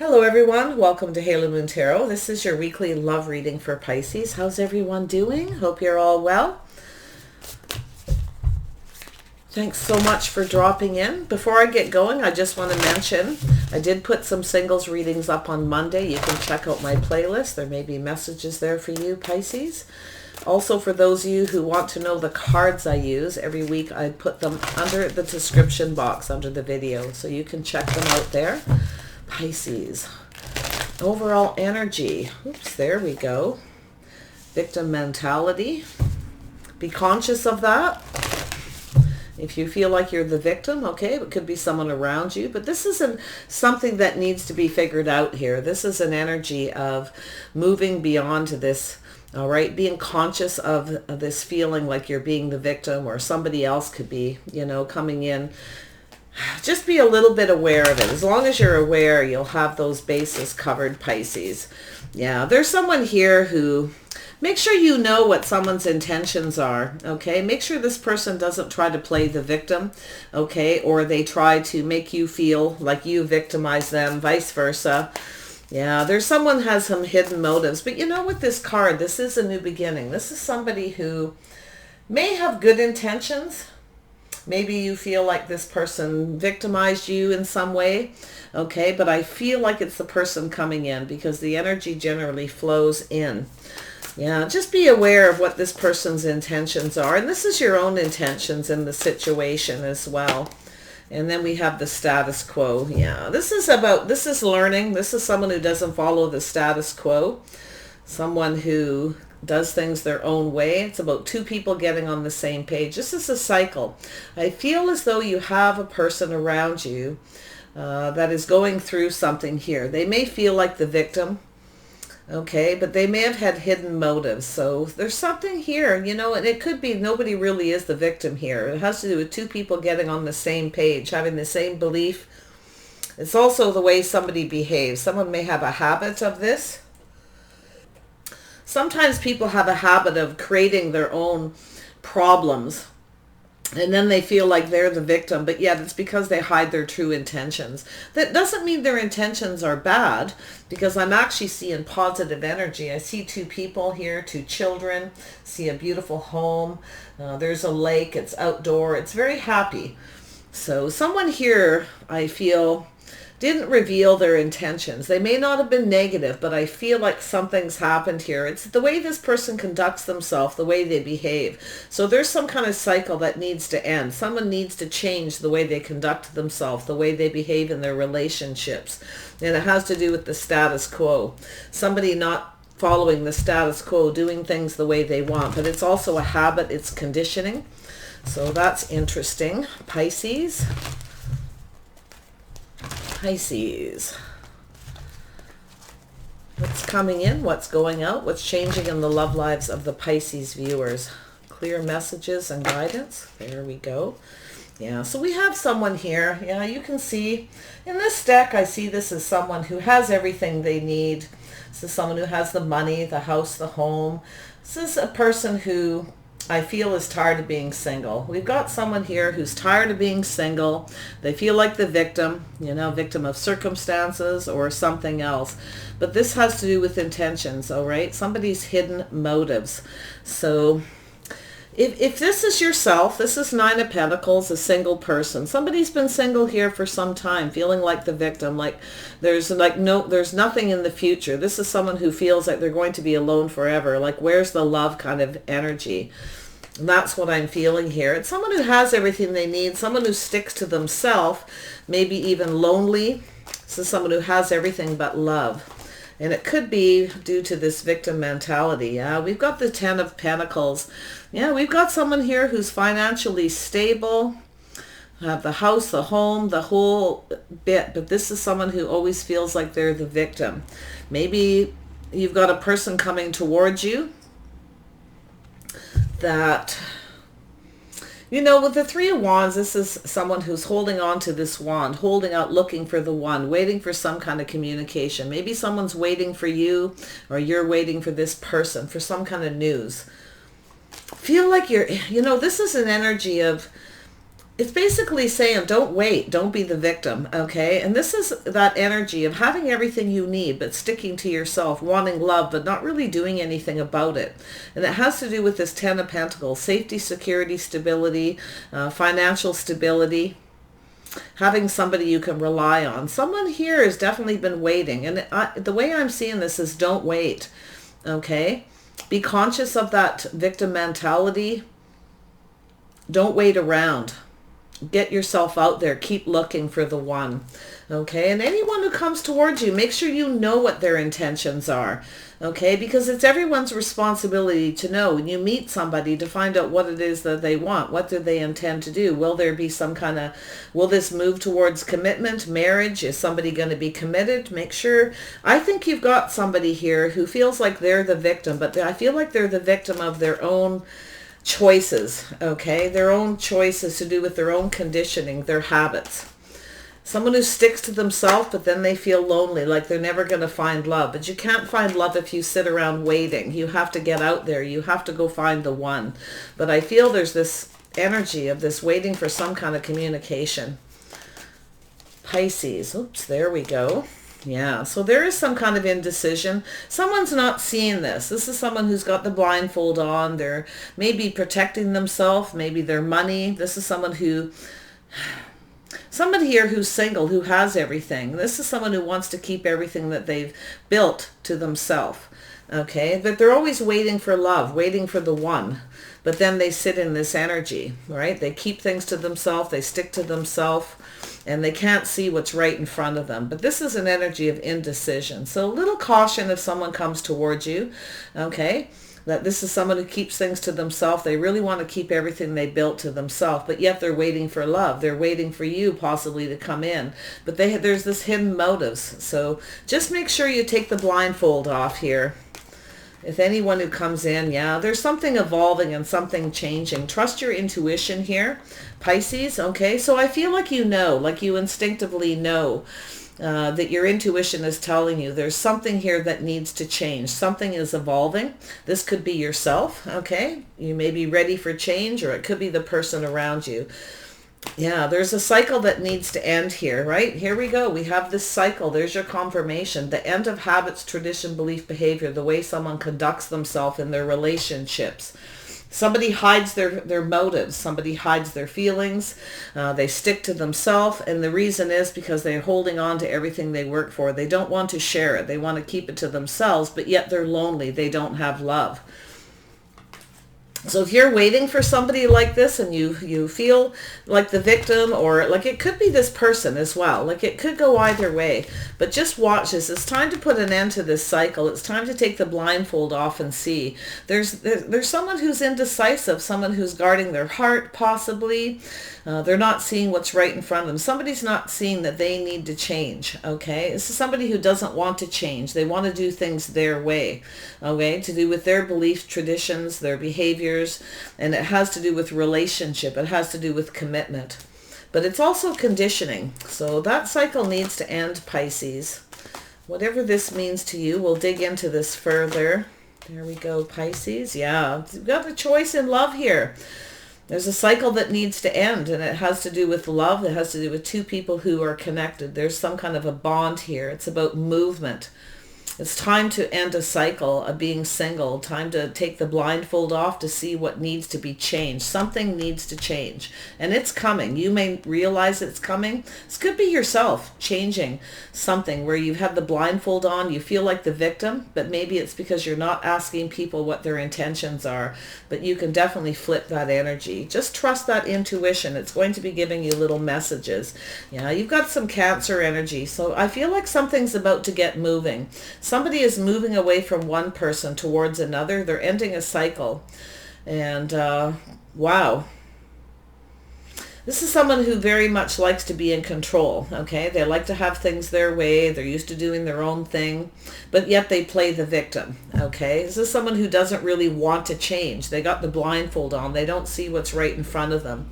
Hello everyone, welcome to Halo Moon Tarot. This is your weekly love reading for Pisces. How's everyone doing? Hope you're all well. Thanks so much for dropping in. Before I get going, I just want to mention I did put some singles readings up on Monday. You can check out my playlist. There may be messages there for you, Pisces. Also, for those of you who want to know the cards I use, every week I put them under the description box under the video, so you can check them out there. Pisces, overall energy. Oops, there we go. Victim mentality. Be conscious of that. If you feel like you're the victim, okay, it could be someone around you, but this isn't something that needs to be figured out here. This is an energy of moving beyond to this, all right, being conscious of this feeling like you're being the victim, or somebody else could be, coming in. Just be a little bit aware of it. As long as you're aware, you'll have those bases covered, Pisces. Yeah, there's someone here who, make sure you know what someone's intentions are, okay? Make sure this person doesn't try to play the victim, okay? Or they try to make you feel like you victimize them, vice versa. Yeah, there's someone who has some hidden motives. But you know, with this card, this is a new beginning. This is somebody who may have good intentions. Maybe you feel like this person victimized you in some way, okay? But I feel like it's the person coming in because the energy generally flows in. Yeah, just be aware of what this person's intentions are. And this is your own intentions in the situation as well. And then we have the status quo. Yeah, this is learning. This is someone who doesn't follow the status quo. Someone who does things their own way. It's about two people getting on the same page. This is a cycle. I feel as though you have a person around you that is going through something here. They may feel like the victim, okay, but they may have had hidden motives. So there's something here, and it could be nobody really is the victim here. It has to do with two people getting on the same page, having the same belief. It's also the way somebody behaves. Someone may have a habit of this. Sometimes people have a habit of creating their own problems, and then they feel like they're the victim, but yet it's because they hide their true intentions. That doesn't mean their intentions are bad, because I'm actually seeing positive energy. I see two people here, two children, see a beautiful home. There's a lake, it's outdoor, it's very happy. So someone here, I feel, didn't reveal their intentions. They may not have been negative, but I feel like something's happened here. It's the way this person conducts themselves, the way they behave. So there's some kind of cycle that needs to end. Someone needs to change the way they conduct themselves, the way they behave in their relationships. And it has to do with the status quo. Somebody not following the status quo, doing things the way they want. But it's also a habit, it's conditioning. So that's interesting. Pisces. Pisces. What's coming in? What's going out? What's changing in the love lives of the Pisces viewers? Clear messages and guidance. There we go. Yeah, so we have someone here. Yeah, you can see in this deck, I see this as someone who has everything they need. This is someone who has the money, the house, the home. This is a person who I feel is tired of being single. We've got someone here who's tired of being single. They feel like the victim, victim of circumstances or something else. But this has to do with intentions, all right? Somebody's hidden motives. So if this is yourself, this is Nine of Pentacles, a single person. Somebody's been single here for some time, feeling like the victim, like there's nothing in the future. This is someone who feels like they're going to be alone forever. Like, where's the love kind of energy? And that's what I'm feeling here. It's someone who has everything they need, someone who sticks to themselves, maybe even lonely. This is someone who has everything but love. And it could be due to this victim mentality. Yeah, we've got the Ten of Pentacles. Yeah, we've got someone here who's financially stable, have the house, the home, the whole bit. But this is someone who always feels like they're the victim. Maybe you've got a person coming towards you that, with the Three of Wands, this is someone who's holding on to this wand, holding out, looking for the one, waiting for some kind of communication. Maybe someone's waiting for you, or you're waiting for this person for some kind of news. Feel like this is an energy of It's basically saying, don't wait, don't be the victim, okay? And this is that energy of having everything you need, but sticking to yourself, wanting love, but not really doing anything about it. And it has to do with this Ten of Pentacles, safety, security, stability, financial stability, having somebody you can rely on. Someone here has definitely been waiting. And the way I'm seeing this is don't wait, okay? Be conscious of that victim mentality. Don't wait around. Get yourself out there. Keep looking for the one. Okay? And anyone who comes towards you, make sure you know what their intentions are. Okay? Because it's everyone's responsibility to know when you meet somebody to find out what it is that they want. What do they intend to do? Will there be some kind of, will this move towards commitment, marriage? Is somebody going to be committed? Make sure. I think you've got somebody here who feels like they're the victim, but I feel like they're the victim of their own choices, okay? Their own choices to do with their own conditioning, their habits. Someone who sticks to themselves, but then they feel lonely, like they're never going to find love. But you can't find love if you sit around waiting. You have to get out there. You have to go find the one. But I feel there's this energy of this waiting for some kind of communication. Pisces. Oops, there we go. Yeah, so there is some kind of indecision. Someone's not seeing this. This is someone who's got the blindfold on. They're maybe protecting themselves, maybe their money. This is someone who, somebody here who's single, who has everything. This is someone who wants to keep everything that they've built to themselves. Okay, but they're always waiting for love, waiting for the one. But then they sit in this energy, right? They keep things to themselves. They stick to themselves. And they can't see what's right in front of them. But this is an energy of indecision. So a little caution if someone comes towards you, okay? That this is someone who keeps things to themselves. They really want to keep everything they built to themselves, but yet they're waiting for love. They're waiting for you possibly to come in. But there's this hidden motives. So just make sure you take the blindfold off here. If anyone who comes in, yeah, there's something evolving and something changing. Trust your intuition here, Pisces, okay? So I feel like you know, like you instinctively know that your intuition is telling you there's something here that needs to change. Something is evolving. This could be yourself, okay? You may be ready for change, or it could be the person around you. Yeah, there's a cycle that needs to end here, right? Here we go. We have this cycle. There's your confirmation. The end of habits, tradition, belief, behavior, the way someone conducts themselves in their relationships. Somebody hides their motives. Somebody hides their feelings. They stick to themselves. And the reason is because they're holding on to everything they work for. They don't want to share it. They want to keep it to themselves, but yet they're lonely. They don't have love. So if you're waiting for somebody like this and you feel like the victim, or like it could be this person as well, like it could go either way, but just watch this. It's time to put an end to this cycle. It's time to take the blindfold off and see. There's someone who's indecisive, someone who's guarding their heart possibly. They're not seeing what's right in front of them. Somebody's not seeing that they need to change, okay? This is somebody who doesn't want to change. They want to do things their way, okay? To do with their beliefs, traditions, their behaviors, and it has to do with relationship. It has to do with commitment. But it's also conditioning. So that cycle needs to end, Pisces. Whatever this means to you, we'll dig into this further. There we go, Pisces. Yeah, you've got a choice in love here. There's a cycle that needs to end, and it has to do with love. It has to do with two people who are connected. There's some kind of a bond here. It's about movement. It's time to end a cycle of being single. Time to take the blindfold off to see what needs to be changed. Something needs to change. And it's coming. You may realize it's coming. This could be yourself changing something where you've had the blindfold on. You feel like the victim, but maybe it's because you're not asking people what their intentions are. But you can definitely flip that energy. Just trust that intuition. It's going to be giving you little messages. Yeah, you've got some Cancer energy. So I feel like something's about to get moving. Somebody is moving away from one person towards another. They're ending a cycle. And wow. This is someone who very much likes to be in control, okay? They like to have things their way. They're used to doing their own thing, but yet they play the victim, okay? This is someone who doesn't really want to change. They got the blindfold on. They don't see what's right in front of them.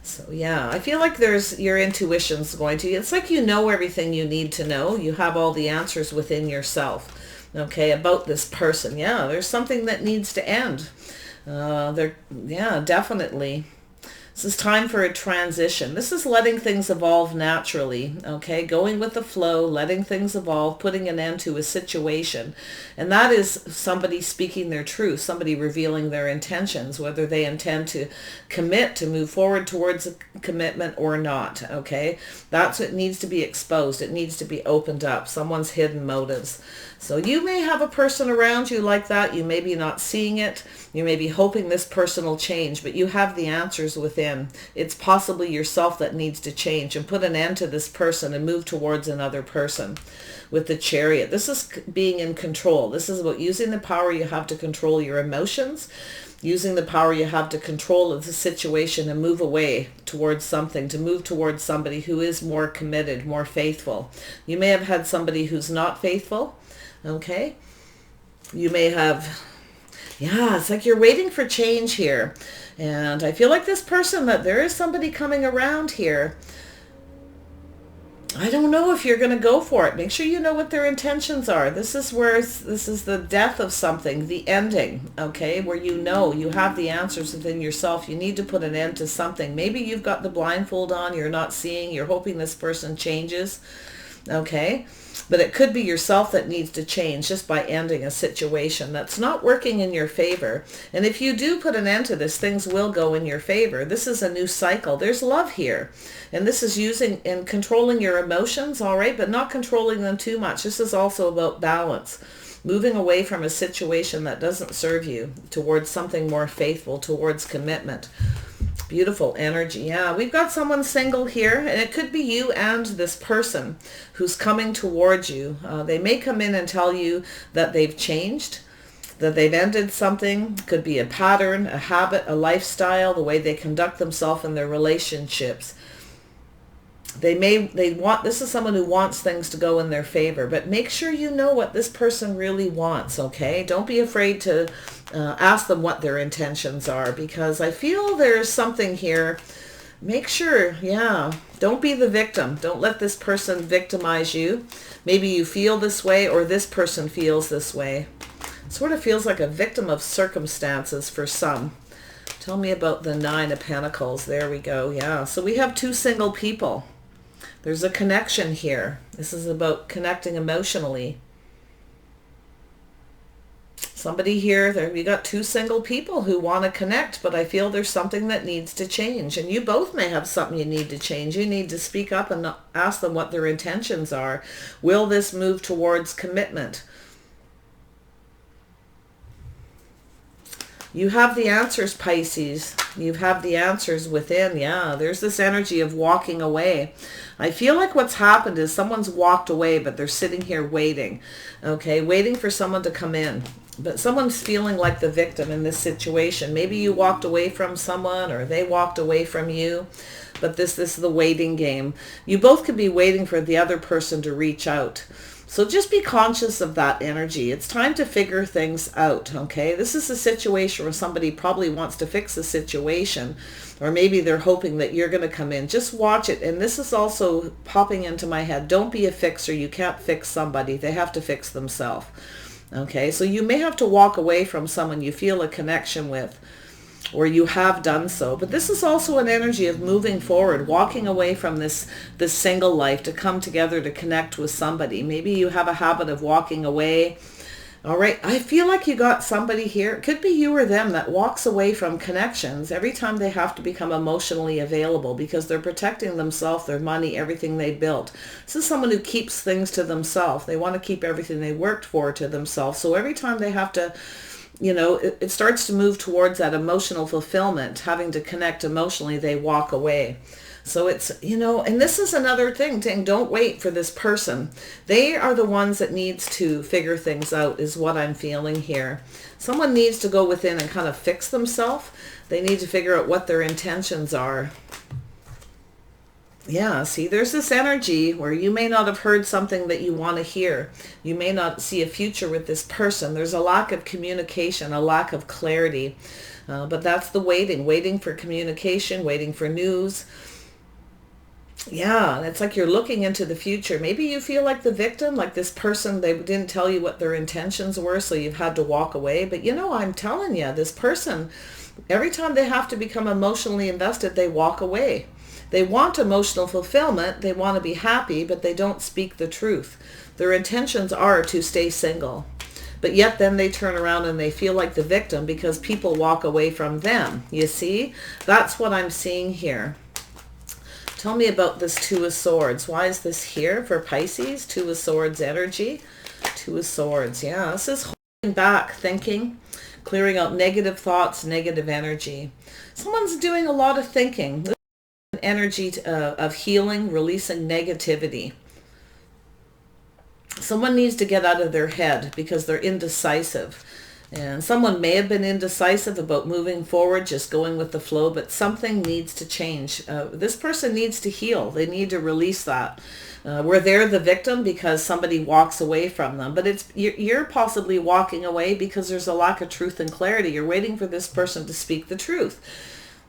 So yeah, I feel like there's your intuition's going to, it's like you know everything you need to know. You have all the answers within yourself, okay, about this person. Yeah, there's something that needs to end. Yeah, definitely. This is time for a transition. This is letting things evolve naturally, okay? Going with the flow, letting things evolve, putting an end to a situation. And that is somebody speaking their truth, somebody revealing their intentions, whether they intend to commit, to move forward towards a commitment or not, okay? That's what needs to be exposed. It needs to be opened up, someone's hidden motives. So you may have a person around you like that. You may be not seeing it. You may be hoping this person will change, but you have the answers within. It's possibly yourself that needs to change and put an end to this person and move towards another person. With the Chariot, this is being in control. This is about using the power you have to control your emotions, using the power you have to control the situation and move away towards something, to move towards somebody who is more committed, more faithful. You may have had somebody who's not faithful, okay? You may have, yeah, it's like you're waiting for change here. And I feel like this person, that there is somebody coming around here. I don't know if you're going to go for it. Make sure you know what their intentions are. This is where this is the death of something, the ending, okay, where you know you have the answers within yourself. You need to put an end to something. Maybe you've got the blindfold on, you're not seeing, you're hoping this person changes, okay? But it could be yourself that needs to change just by ending a situation that's not working in your favor. And if you do put an end to this, things will go in your favor. This is a new cycle. There's love here. And this is using and controlling your emotions, all right, but not controlling them too much. This is also about balance. Moving away from a situation that doesn't serve you towards something more faithful, towards commitment. Beautiful energy. Yeah, we've got someone single here, and it could be you and this person who's coming towards you. They may come in and tell you that they've changed, that they've ended something. Could be a pattern, a habit, a lifestyle, the way they conduct themselves in their relationships. This is someone who wants things to go in their favor, but make sure you know what this person really wants, okay? Don't be afraid to ask them what their intentions are, because I feel there's something here. Make sure, yeah, don't be the victim. Don't let this person victimize you. Maybe you feel this way, or this person feels this way. It sort of feels like a victim of circumstances for some. Tell me about the Nine of Pentacles. There we go. Yeah, so we have two single people. There's a connection here. This is about connecting emotionally. Somebody here, we got two single people who want to connect, but I feel there's something that needs to change. And you both may have something you need to change. You need to speak up and ask them what their intentions are. Will this move towards commitment? You have the answers, Pisces. You have the answers within. Yeah, there's this energy of walking away. I feel like what's happened is someone's walked away, but they're sitting here waiting, okay, waiting for someone to come in. But someone's feeling like the victim in this situation. Maybe you walked away from someone, or they walked away from you. But this is the waiting game. You both could be waiting for the other person to reach out. So just be conscious of that energy. It's time to figure things out, okay? This is a situation where somebody probably wants to fix the situation, or maybe they're hoping that you're going to come in. Just watch it. And this is also popping into my head. Don't be a fixer. You can't fix somebody. They have to fix themselves, okay? So you may have to walk away from someone you feel a connection with, or you have done so. But this is also an energy of moving forward, walking away from this single life to come together to connect with somebody. Maybe you have a habit of walking away. All right, I feel like you got somebody here. It could be you or them that walks away from connections every time they have to become emotionally available, because they're protecting themselves, their money, everything they built. This is someone who keeps things to themselves. They want to keep everything they worked for to themselves. So every time they have to, you know, it starts to move towards that emotional fulfillment, having to connect emotionally, they walk away. So it's, you know, and this is another thing, don't wait for this person. They are the ones that needs to figure things out, is what I'm feeling here. Someone needs to go within and kind of fix themselves. They need to figure out what their intentions are. Yeah, see, there's this energy where you may not have heard something that you want to hear. You may not see a future with this person. There's a lack of communication, a lack of clarity. But that's the waiting for communication, waiting for news. Yeah, it's like you're looking into the future. Maybe you feel like the victim, like this person, they didn't tell you what their intentions were, so you've had to walk away. But you know, I'm telling you, this person, Every time they have to become emotionally invested, they walk away. They want emotional fulfillment, they want to be happy, but they don't speak the truth. Their intentions are to stay single. But yet then they turn around and they feel like the victim because people walk away from them. You see? That's what I'm seeing here. Tell me about this Two of Swords. Why is this here for Pisces? Two of Swords energy. Two of Swords. Yeah, this is holding back, thinking, clearing out negative thoughts, negative energy. Someone's doing a lot of thinking. This is an energy of healing, releasing negativity. Someone needs to get out of their head because they're indecisive. And someone may have been indecisive about moving forward, just going with the flow, but something needs to change. This person needs to heal. They need to release that. Where they're the victim because somebody walks away from them. But you're possibly walking away because there's a lack of truth and clarity. You're waiting for this person to speak the truth.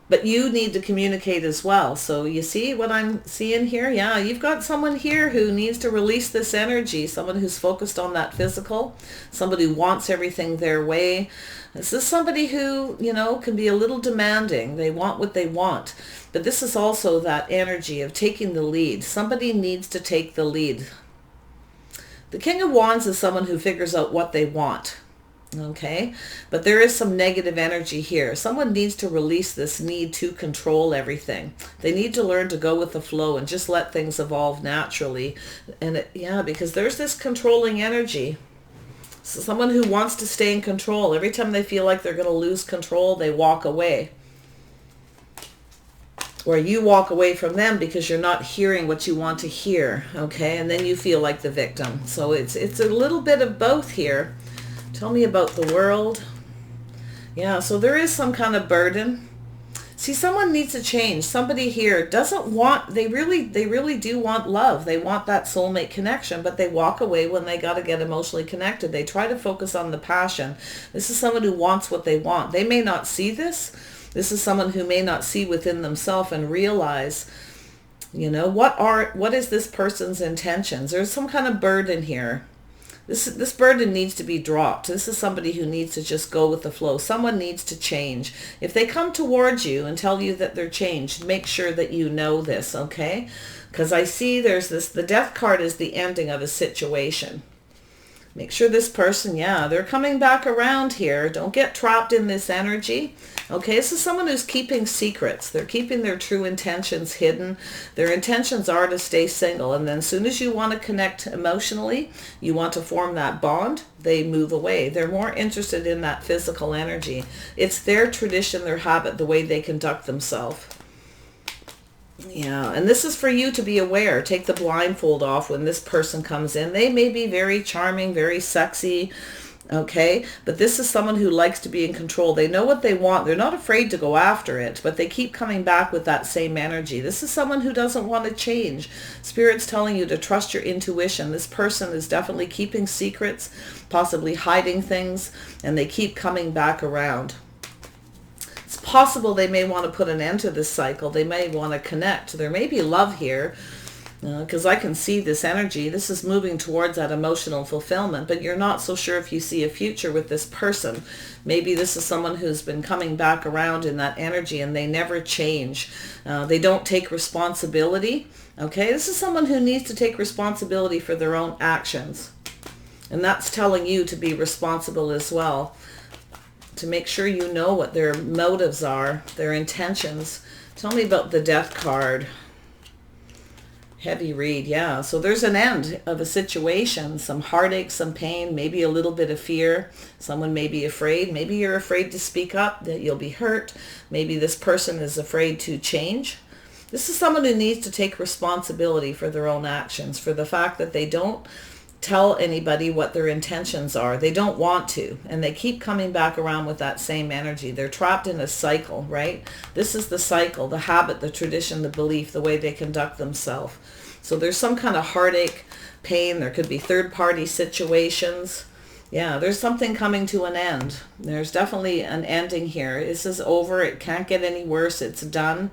But you need to communicate as well. So you see what I'm seeing here? Yeah, you've got someone here who needs to release this energy. Someone who's focused on that physical. Somebody who wants everything their way. This is somebody who, you know, can be a little demanding. They want what they want. But this is also that energy of taking the lead. Somebody needs to take the lead. The King of Wands is someone who figures out what they want. Okay, but there is some negative energy here. Someone needs to release this need to control everything. They need to learn to go with the flow and just let things evolve naturally. And yeah, because there's this controlling energy. So someone who wants to stay in control. Every time they feel like they're going to lose control, they walk away. Or you walk away from them because you're not hearing what you want to hear. Okay, and then you feel like the victim. So it's a little bit of both here. Tell me about the world. Yeah, so there is some kind of burden. See, someone needs to change. Somebody here doesn't want, they really do want love. They want that soulmate connection, but they walk away when they got to get emotionally connected. They try to focus on the passion. This is someone who wants what they want. They may not see this. This is someone who may not see within themselves and realize, you know, what is this person's intentions? There's some kind of burden here. This burden needs to be dropped. This is somebody who needs to just go with the flow. Someone needs to change. If they come towards you and tell you that they're changed, make sure that you know this, okay? Because I see there's this, the death card is the ending of a situation. Make sure this person, yeah, they're coming back around here. Don't get trapped in this energy. Okay, this is someone who's keeping secrets. They're keeping their true intentions hidden. Their intentions are to stay single. And then as soon as you want to connect emotionally, you want to form that bond, they move away. They're more interested in that physical energy. It's their tradition, their habit, the way they conduct themselves. Yeah, and this is for you to be aware. Take the blindfold off when this person comes in. They may be very charming, very sexy, okay? But this is someone who likes to be in control. They know what they want. They're not afraid to go after it, but they keep coming back with that same energy. This is someone who doesn't want to change. Spirit's telling you to trust your intuition. This person is definitely keeping secrets, possibly hiding things, and they keep coming back around. It's possible they may want to put an end to this cycle. They may want to connect. There may be love here because I can see this energy. This is moving towards that emotional fulfillment, but you're not so sure if you see a future with this person. Maybe this is someone who's been coming back around in that energy and they never change. They don't take responsibility. Okay, this is someone who needs to take responsibility for their own actions. And that's telling you to be responsible as well. To make sure you know what their motives are, their intentions. Tell me about the death card. Heavy read, yeah. So there's an end of a situation, some heartache, some pain, maybe a little bit of fear. Someone may be afraid. Maybe you're afraid to speak up, that you'll be hurt. Maybe this person is afraid to change. This is someone who needs to take responsibility for their own actions, for the fact that they don't tell anybody what their intentions are. They don't want to, and they keep coming back around with that same energy. They're trapped in a cycle, right? This is the cycle, the habit, the tradition, the belief, the way they conduct themselves. So there's some kind of heartache, pain. There could be third-party situations. Yeah, there's something coming to an end. There's definitely an ending here. This is over. It can't get any worse. It's done.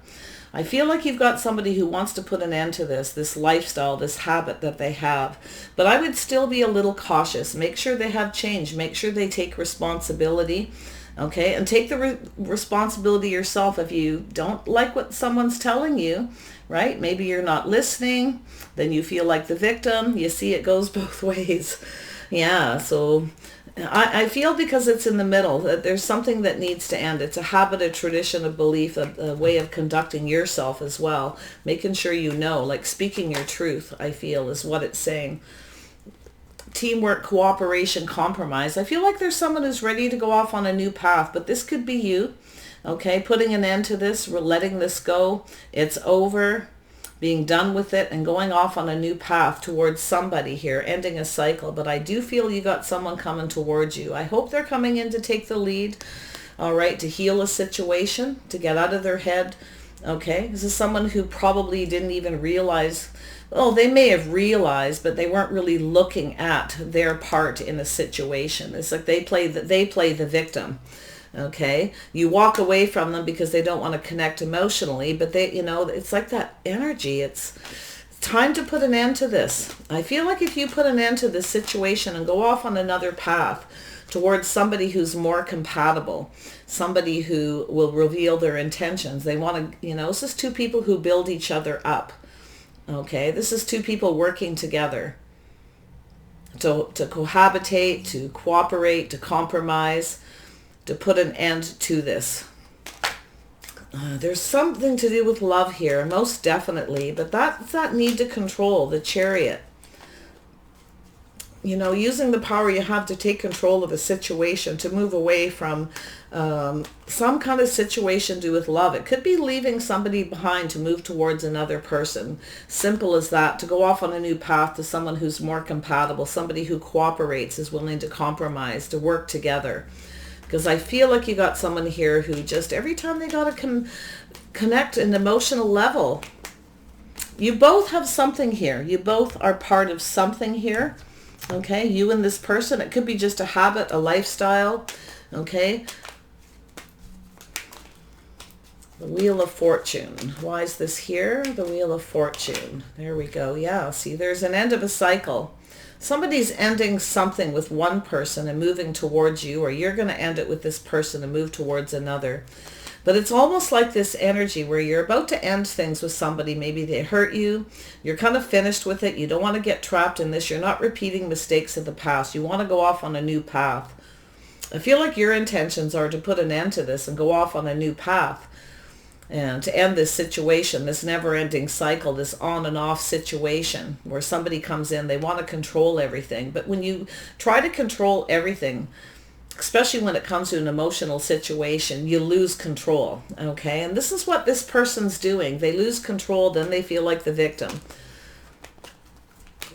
I feel like you've got somebody who wants to put an end to this lifestyle, this habit that they have. But I would still be a little cautious. Make sure they have change. Make sure they take responsibility. Okay, and take the responsibility yourself if you don't like what someone's telling you, right? Maybe you're not listening, then you feel like the victim. You see, it goes both ways. Yeah, so I feel because it's in the middle that there's something that needs to end. It's a habit, a tradition, a belief, a way of conducting yourself as well. Making sure you know, like speaking your truth, I feel, is what it's saying. Teamwork, cooperation, compromise. I feel like there's someone who's ready to go off on a new path, but this could be you. Okay, putting an end to this, we're letting this go. It's over, being done with it and going off on a new path towards somebody here, ending a cycle. But I do feel you got someone coming towards you. I hope they're coming in to take the lead, all right, to heal a situation, to get out of their head. Okay, this is someone who probably didn't even realize, oh, they may have realized, but they weren't really looking at their part in a situation. It's like they play the victim. Okay, you walk away from them because they don't want to connect emotionally, but they, it's like that energy. It's time to put an end to this. I feel like if you put an end to this situation and go off on another path towards somebody who's more compatible, somebody who will reveal their intentions. They want to, this is two people who build each other up. Okay, this is two people working together to cohabitate, to cooperate, to compromise, to put an end to this. There's something to do with love here, most definitely, but that's that need to control, the Chariot. Using the power you have to take control of a situation, to move away from some kind of situation to do with love. It could be leaving somebody behind to move towards another person. Simple as that. To go off on a new path to someone who's more compatible, somebody who cooperates, is willing to compromise, to work together. Because I feel like you got someone here who just every time they got to connect an emotional level. You both have something here. You both are part of something here. Okay, you and this person. It could be just a habit, a lifestyle. Okay. The Wheel of Fortune. Why is this here? The Wheel of Fortune. There we go. Yeah, see, there's an end of a cycle. Somebody's ending something with one person and moving towards you, or you're going to end it with this person and move towards another. But it's almost like this energy where you're about to end things with somebody. Maybe they hurt you. You're kind of finished with it. You don't want to get trapped in this. You're not repeating mistakes of the past. You want to go off on a new path. I feel like your intentions are to put an end to this and go off on a new path. And to end this situation, this never-ending cycle, this on and off situation where somebody comes in, they want to control everything. But when you try to control everything, especially when it comes to an emotional situation, you lose control, okay? And this is what this person's doing. They lose control, then they feel like the victim.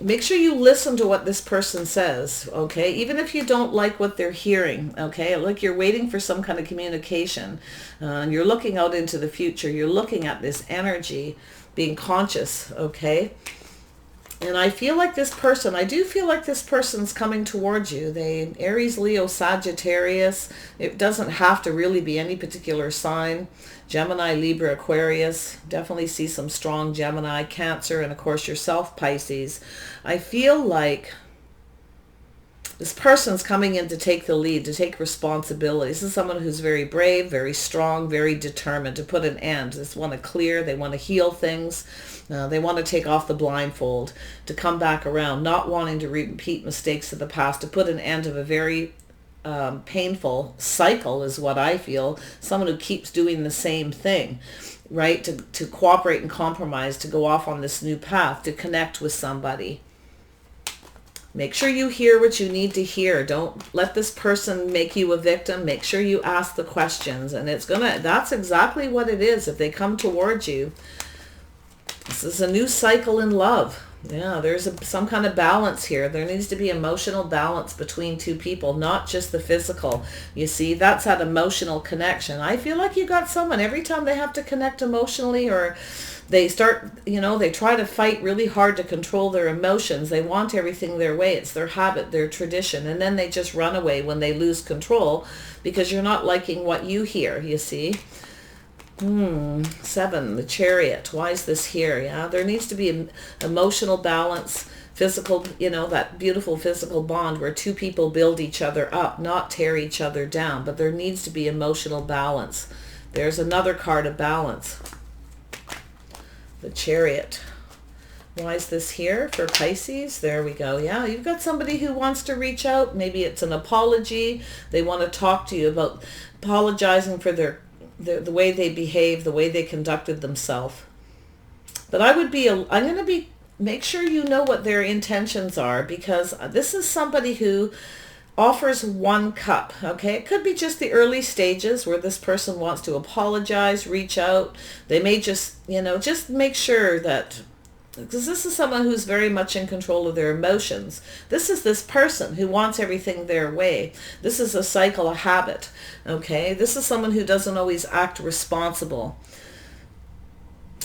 Make sure you listen to what this person says, okay? Even if you don't like what they're hearing, okay? Like you're waiting for some kind of communication, and you're looking out into the future. You're looking at this energy, being conscious, okay? And I feel like this person, I do feel like this person's coming towards you. They Aries, Leo, Sagittarius. It doesn't have to really be any particular sign. Gemini, Libra, Aquarius. Definitely see some strong Gemini, Cancer, and of course yourself, Pisces. I feel like this person's coming in to take the lead, to take responsibility. This is someone who's very brave, very strong, very determined to put an end. They want to clear, they want to heal things. They want to take off the blindfold, to come back around, not wanting to repeat mistakes of the past, to put an end to a very painful cycle is what I feel. Someone who keeps doing the same thing, right? To cooperate and compromise, to go off on this new path, to connect with somebody. Make sure you hear what you need to hear. Don't let this person make you a victim. Make sure you ask the questions, and that's exactly what it is. If they come towards you, this is a new cycle in love. Yeah, there's some kind of balance here. There needs to be emotional balance between two people, not just the physical. You see, that's that emotional connection. I feel like you got someone, every time they have to connect emotionally, or they start, they try to fight really hard to control their emotions. They want everything their way. It's their habit, their tradition. And then they just run away when they lose control because you're not liking what you hear, you see. 7, the Chariot. Why is this here? Yeah, there needs to be an emotional balance, physical, you know, that beautiful physical bond where two people build each other up, not tear each other down. But there needs to be emotional balance. There's another card of balance. The Chariot. Why is this here for Pisces? There we go. Yeah, you've got somebody who wants to reach out. Maybe it's an apology. They want to talk to you about apologizing for the way they behaved, the way they conducted themselves. But I'm going to be, make sure you know what their intentions are, because this is somebody who offers one cup, okay? It could be just the early stages where this person wants to apologize, reach out. They may just, you know, just make sure that, because this is someone who's very much in control of their emotions. This is this person who wants everything their way. This is a cycle, a habit, okay? This is someone who doesn't always act responsible.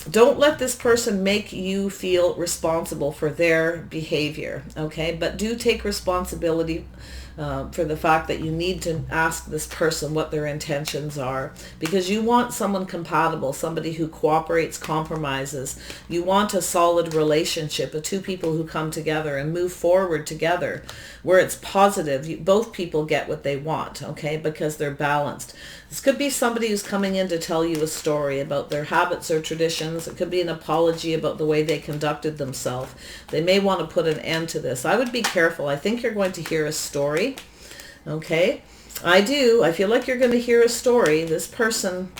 Don't let this person make you feel responsible for their behavior, okay? But do take responsibility for the fact that you need to ask this person what their intentions are, because you want someone compatible, somebody who cooperates, compromises. You want a solid relationship of two people who come together and move forward together where it's positive. Both people get what they want, okay, because they're balanced. This could be somebody who's coming in to tell you a story about their habits or traditions. It could be an apology about the way they conducted themselves. They may want to put an end to this. I would be careful. I think you're going to hear a story. Okay? I do. I feel like you're going to hear a story. This person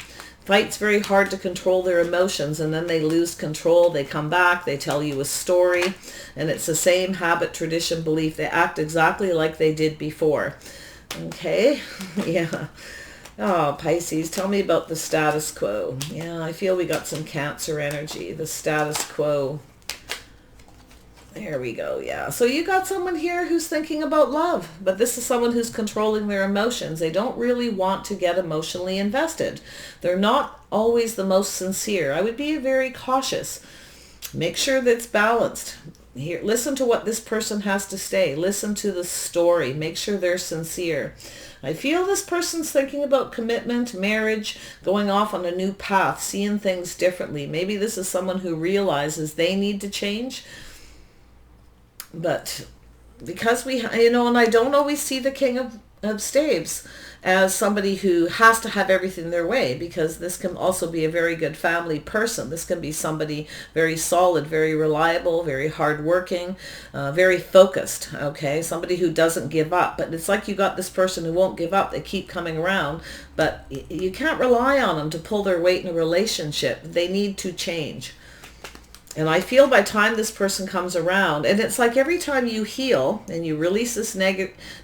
fights very hard to control their emotions, and then they lose control. They come back. They tell you a story, and it's the same habit, tradition, belief. They act exactly like they did before. Okay? Yeah. Oh, Pisces, tell me about the status quo. Yeah, I feel we got some Cancer energy. The status quo. There we go, yeah. So you got someone here who's thinking about love, but this is someone who's controlling their emotions. They don't really want to get emotionally invested. They're not always the most sincere. I would be very cautious. Make sure that it's balanced. Here, listen to what this person has to say. Listen to the story. Make sure they're sincere. I feel this person's thinking about commitment, marriage, going off on a new path, seeing things differently. Maybe this is someone who realizes they need to change. But because we, you know, and I don't always see the King of Staves as somebody who has to have everything their way, because this can also be a very good family person. This can be somebody very solid, very reliable, very hardworking, very focused, okay? Somebody who doesn't give up. But it's like you got this person who won't give up. They keep coming around, but you can't rely on them to pull their weight in a relationship. They need to change. And I feel by the time this person comes around, and it's like every time you heal and you release this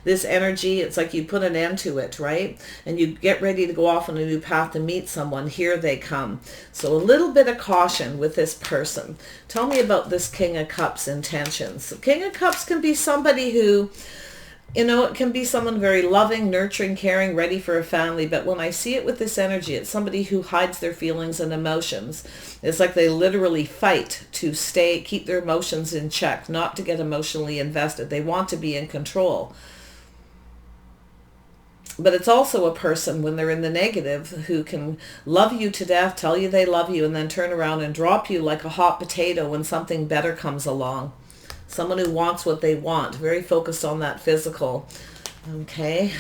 this energy, it's like you put an end to it, right? And you get ready to go off on a new path to meet someone. Here they come. So a little bit of caution with this person. Tell me about this King of Cups intentions. The King of Cups can be somebody who, you know, it can be someone very loving, nurturing, caring, ready for a family. But when I see it with this energy, it's somebody who hides their feelings and emotions. It's like they literally fight to keep their emotions in check, not to get emotionally invested. They want to be in control. But it's also a person, when they're in the negative, who can love you to death, tell you they love you, and then turn around and drop you like a hot potato when something better comes along. Someone who wants what they want, very focused on that physical. Okay.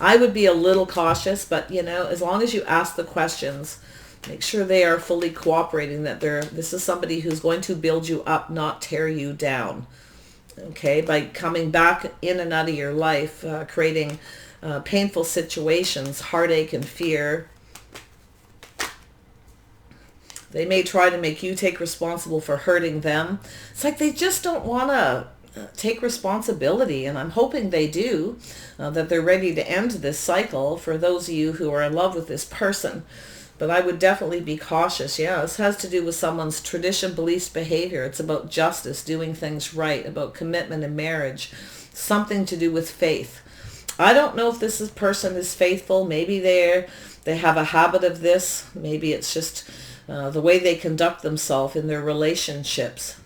I would be a little cautious, but, you know, as long as you ask the questions, make sure they are fully cooperating, that this is somebody who's going to build you up, not tear you down. Okay, by coming back in and out of your life, creating painful situations, heartache and fear. They may try to make you take responsible for hurting them. It's like they just don't want to take responsibility, and I'm hoping they do, that they're ready to end this cycle for those of you who are in love with this person. But I would definitely be cautious. Yeah, this has to do with someone's tradition, beliefs, behavior. It's about justice, doing things right, about commitment and marriage, something to do with faith. I don't know if this person is faithful. Maybe they have a habit of this. Maybe it's just the way they conduct themselves in their relationships.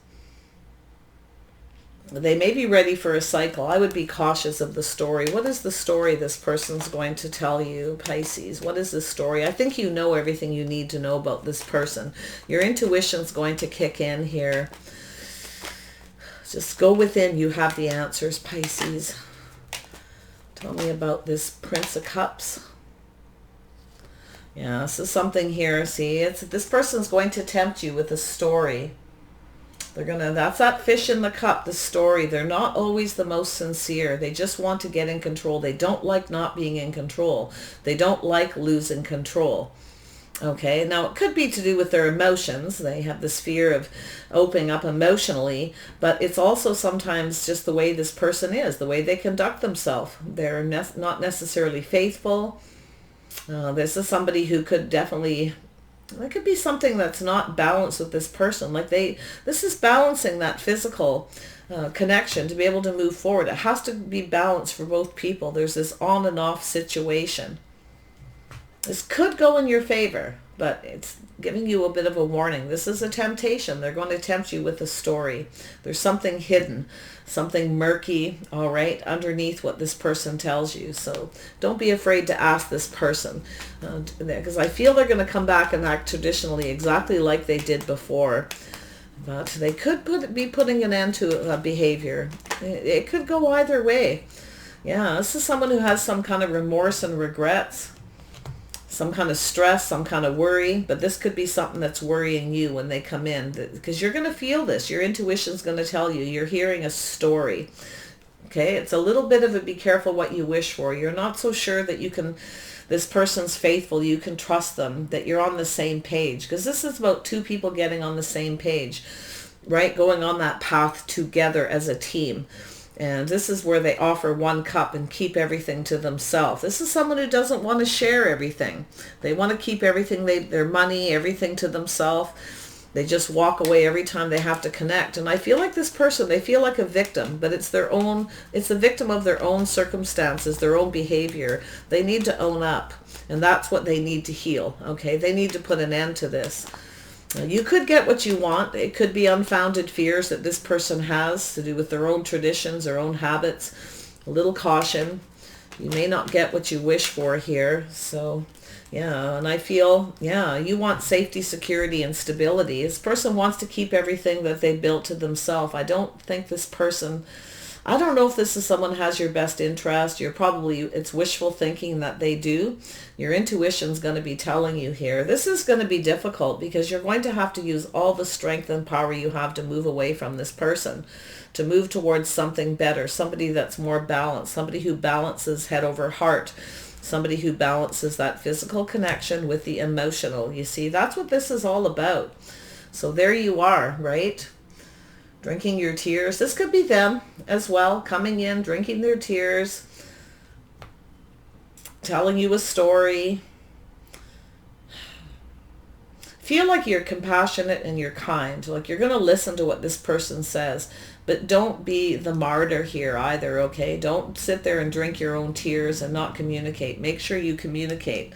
They may be ready for a cycle. I would be cautious of the story. What is the story this person's going to tell you, Pisces? What is the story? I think you know everything you need to know about this person. Your intuition's going to kick in here. Just go within. You have the answers, Pisces. Tell me about this Prince of Cups. Yeah, this is something here. See, this person's going to tempt you with a story. That's that fish in the cup, the story. They're not always the most sincere. They just want to get in control. They don't like not being in control. They don't like losing control. Okay, now it could be to do with their emotions. They have this fear of opening up emotionally, but it's also sometimes just the way this person is, the way they conduct themselves. They're not necessarily faithful. This is somebody who could definitely, it could be something that's not balanced with this person. Like this is balancing that physical connection to be able to move forward. It has to be balanced for both people. There's this on and off situation. This could go in your favor, but it's giving you a bit of a warning. This is a temptation. They're going to tempt you with a story. There's something hidden, something murky, all right, underneath what this person tells you. So don't be afraid to ask this person, because I feel they're going to come back and act traditionally exactly like they did before. But they could be putting an end to a behavior. It could go either way. Yeah, this is someone who has some kind of remorse and regrets. Some kind of stress, some kind of worry, but this could be something that's worrying you when they come in, because you're going to feel this. Your intuition's going to tell you. You're hearing a story. Okay, it's a little bit of a be careful what you wish for. You're not so sure that this person's faithful, you can trust them, that you're on the same page, because this is about two people getting on the same page, right? Going on that path together as a team. And this is where they offer one cup and keep everything to themselves. This is someone who doesn't want to share everything. They want to keep everything, their money, everything to themselves. They just walk away every time they have to connect. And I feel like this person, they feel like a victim, but it's a victim of their own circumstances, their own behavior. They need to own up. And that's what they need to heal. Okay, they need to put an end to this. You could get what you want. It could be unfounded fears that this person has to do with their own traditions, their own habits. A little caution. You may not get what you wish for here. So, yeah, and I feel, yeah, you want safety, security, and stability. This person wants to keep everything that they built to themselves. I don't think this person, I don't know if this is someone who has your best interest. It's wishful thinking that they do. Your intuition's going to be telling you here. This is going to be difficult because you're going to have to use all the strength and power you have to move away from this person, to move towards something better, somebody that's more balanced, somebody who balances head over heart, somebody who balances that physical connection with the emotional. You see, that's what this is all about. So there you are, right? Drinking your tears. This could be them as well, coming in, drinking their tears, telling you a story. Feel like you're compassionate and you're kind. Like you're going to listen to what this person says, but don't be the martyr here either, okay? Don't sit there and drink your own tears and not communicate. Make sure you communicate.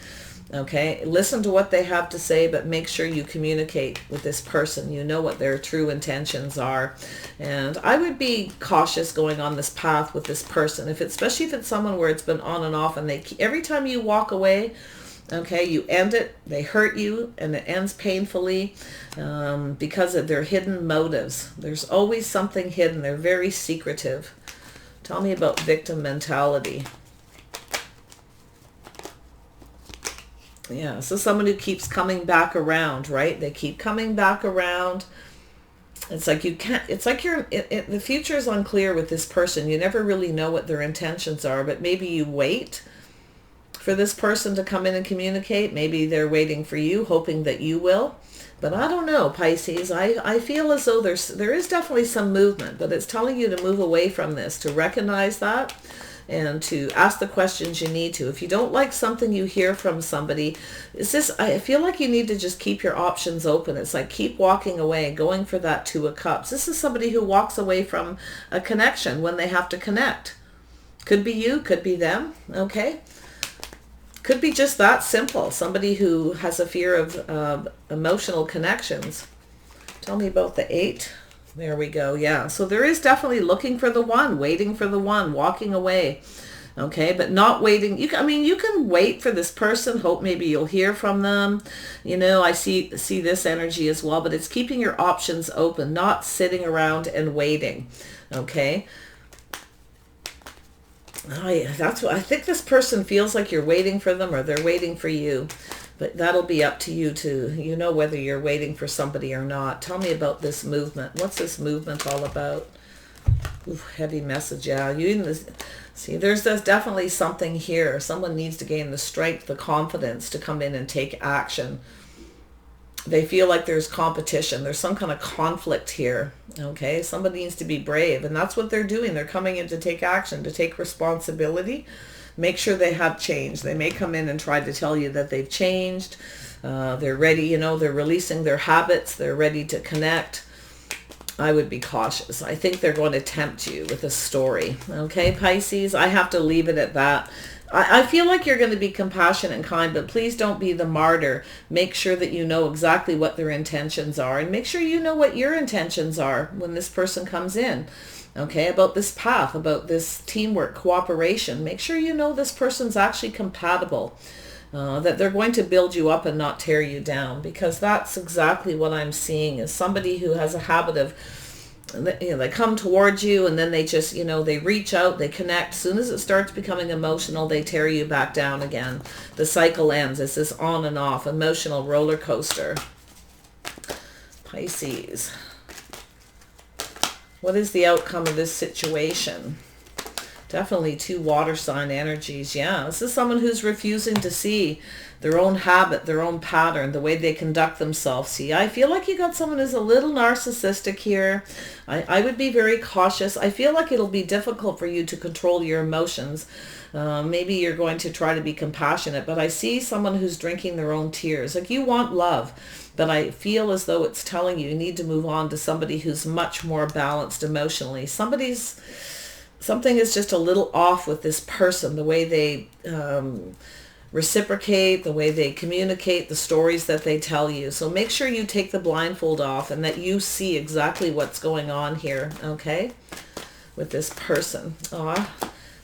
Okay, listen to what they have to say, but make sure you communicate with this person. You know what their true intentions are. And I would be cautious going on this path with this person, especially if it's someone where it's been on and off, and every time you walk away, okay, you end it, they hurt you, and it ends painfully because of their hidden motives. There's always something hidden. They're very secretive. Tell me about victim mentality. Yeah, so someone who keeps coming back around, right? They keep coming back around. It's like you can't, it's like the future is unclear with this person. You never really know what their intentions are, but maybe you wait for this person to come in and communicate. Maybe they're waiting for you, hoping that you will. But I don't know, Pisces. I feel as though there is definitely some movement, but it's telling you to move away from this, to recognize that, and to ask the questions you need to. If you don't like something you hear from somebody, I feel like you need to just keep your options open. It's like keep walking away, going for that Two of Cups. This is somebody who walks away from a connection when they have to connect. Could be you, could be them, okay? Could be just that simple. Somebody who has a fear of emotional connections. Tell me about the 8. There we go. Yeah. So there is definitely looking for the one, waiting for the one, walking away. Okay, but not waiting. I mean, you can wait for this person, hope maybe you'll hear from them. I see this energy as well, but it's keeping your options open, not sitting around and waiting. Okay. Oh, yeah, that's what I think. This person feels like you're waiting for them or they're waiting for you. But that'll be up to you to, whether you're waiting for somebody or not. Tell me about this movement. What's this movement all about? Ooh, heavy message. Yeah, see, there's definitely something here. Someone needs to gain the strength, the confidence to come in and take action. They feel like there's competition. There's some kind of conflict here. Okay, somebody needs to be brave, and that's what they're doing. They're coming in to take action, to take responsibility. Make sure they have changed. They may come in and try to tell you that they've changed. They're ready, they're releasing their habits. They're ready to connect. I would be cautious. I think they're going to tempt you with a story. Okay, Pisces, I have to leave it at that. I feel like you're going to be compassionate and kind, but please don't be the martyr. Make sure that you know exactly what their intentions are, and make sure you know what your intentions are when this person comes in. Okay, about this path, about this teamwork, cooperation. Make sure you know this person's actually compatible, that they're going to build you up and not tear you down, because that's exactly what I'm seeing is somebody who has a habit of, they come towards you and then they just, they reach out, they connect. As soon as it starts becoming emotional, they tear you back down again. The cycle ends. It's this on and off emotional roller coaster. Pisces. What is the outcome of this situation? Definitely 2 water sign energies. Yeah, this is someone who's refusing to see their own habit, their own pattern, the way they conduct themselves. See, I feel like you got someone who's a little narcissistic here. I would be very cautious. I feel like it'll be difficult for you to control your emotions. Maybe you're going to try to be compassionate, but I see someone who's drinking their own tears. Like, you want love, but I feel as though it's telling you need to move on to somebody who's much more balanced emotionally. Something is just a little off with this person, the way they reciprocate, the way they communicate, the stories that they tell you. So make sure you take the blindfold off and that you see exactly what's going on here, okay, with this person.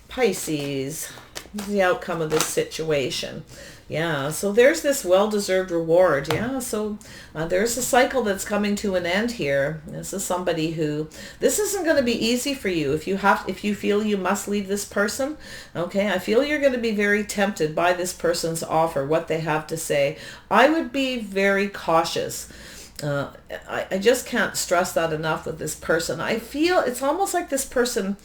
Pisces, this is the outcome of this situation. Yeah, so there's this well-deserved reward. Yeah, so there's a cycle that's coming to an end here. This is somebody who, this isn't going to be easy for you. If you feel you must leave this person, okay, I feel you're going to be very tempted by this person's offer, what they have to say. I would be very cautious. I just can't stress that enough with this person. I feel it's almost like this person,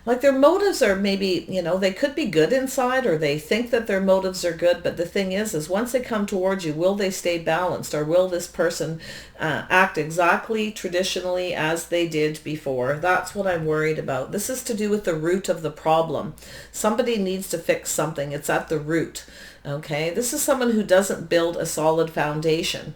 like their motives are maybe, they could be good inside, or they think that their motives are good. But the thing is once they come towards you, will they stay balanced, or will this person act exactly traditionally as they did before? That's what I'm worried about. This is to do with the root of the problem. Somebody needs to fix something. It's at the root. Okay, this is someone who doesn't build a solid foundation.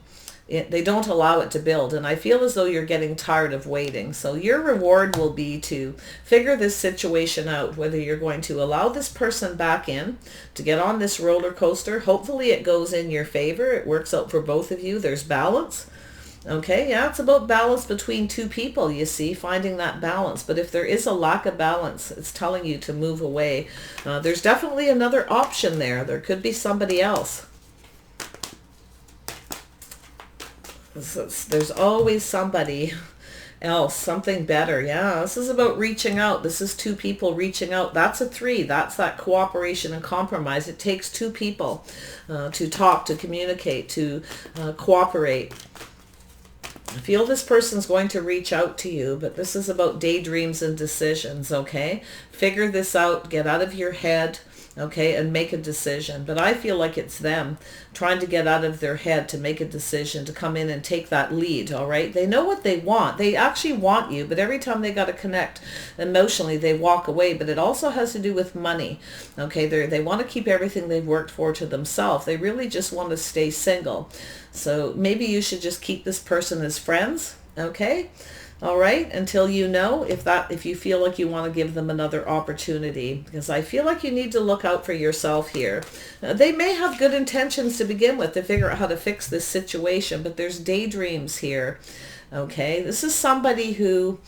They don't allow it to build, and I feel as though you're getting tired of waiting. So your reward will be to figure this situation out, whether you're going to allow this person back in to get on this roller coaster. Hopefully it goes in your favor. It works out for both of you. There's balance. Okay, yeah, it's about balance between 2 people, you see, finding that balance. But if there is a lack of balance, it's telling you to move away. There's definitely another option there. There could be somebody else. There's always somebody else, something better. Yeah, this is about reaching out. This is 2 people reaching out. That's a 3. That's that cooperation and compromise. It takes 2 people to talk, to communicate, to cooperate. I feel this person's going to reach out to you, but this is about daydreams and decisions, okay? Figure this out. Get out of your head. Okay, and make a decision. But I feel like it's them trying to get out of their head to make a decision, to come in and take that lead, all right? They know what they want. They actually want you, but every time they got to connect emotionally, they walk away. But it also has to do with money, okay? They want to keep everything they've worked for to themselves. They really just want to stay single. So maybe you should just keep this person as friends, okay? All right, until if you feel like you want to give them another opportunity, because I feel like you need to look out for yourself here. They may have good intentions to begin with to figure out how to fix this situation, but there's daydreams here. Okay, this is somebody who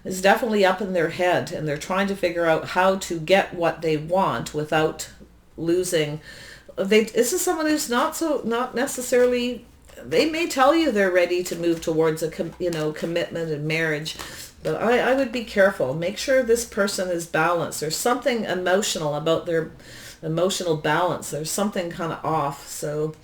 is definitely up in their head, and they're trying to figure out how to get what they want without losing. This is someone who's not necessarily. They may tell you they're ready to move towards a commitment and marriage, but I would be careful. Make sure this person is balanced. There's something emotional about their emotional balance. There's something kind of off. So,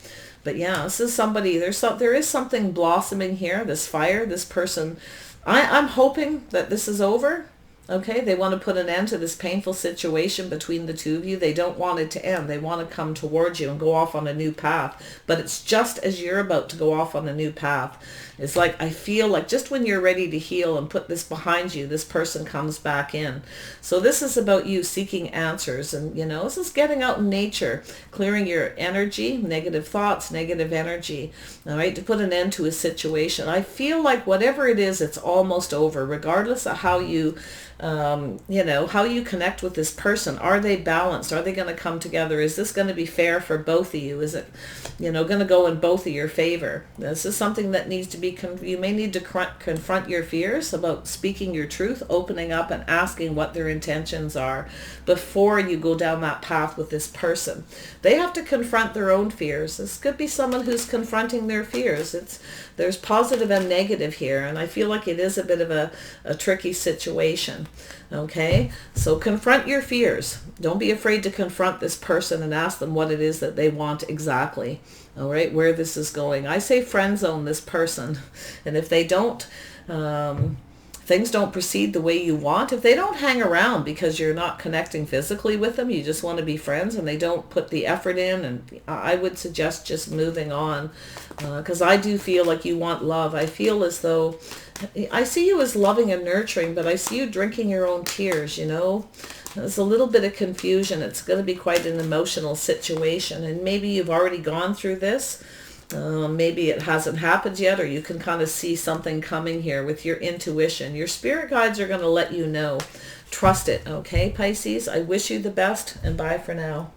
but yeah, this is somebody. There is something blossoming here. This fire. This person. I'm hoping that this is over. Okay, they want to put an end to this painful situation between the two of you. They don't want it to end. They want to come towards you and go off on a new path. But it's just as you're about to go off on a new path. It's like, I feel like just when you're ready to heal and put this behind you, this person comes back in. So this is about you seeking answers. And, this is getting out in nature, clearing your energy, negative thoughts, negative energy, all right, to put an end to a situation. I feel like whatever it is, it's almost over, regardless of how you how you connect with this person. Are they balanced? Are they going to come together? Is this going to be fair for both of you? Is it, going to go in both of your favor? This is something that needs to be, you may need to confront your fears about speaking your truth, opening up and asking what their intentions are before you go down that path with this person. They have to confront their own fears. This could be someone who's confronting their fears. There's positive and negative here, and I feel like it is a bit of a tricky situation. Okay, so confront your fears. Don't be afraid to confront this person and ask them what it is that they want exactly. All right, where this is going. I say friend zone this person, and if they don't, things don't proceed the way you want, if they don't hang around because you're not connecting physically with them, you just want to be friends, and they don't put the effort in, and I would suggest just moving on, because I do feel like you want love. I feel as though I see you as loving and nurturing, but I see you drinking your own tears, There's a little bit of confusion. It's going to be quite an emotional situation, and maybe you've already gone through this. Maybe it hasn't happened yet, or you can kind of see something coming here with your intuition. Your spirit guides are going to let you know. Trust it, okay, Pisces? I wish you the best, and bye for now.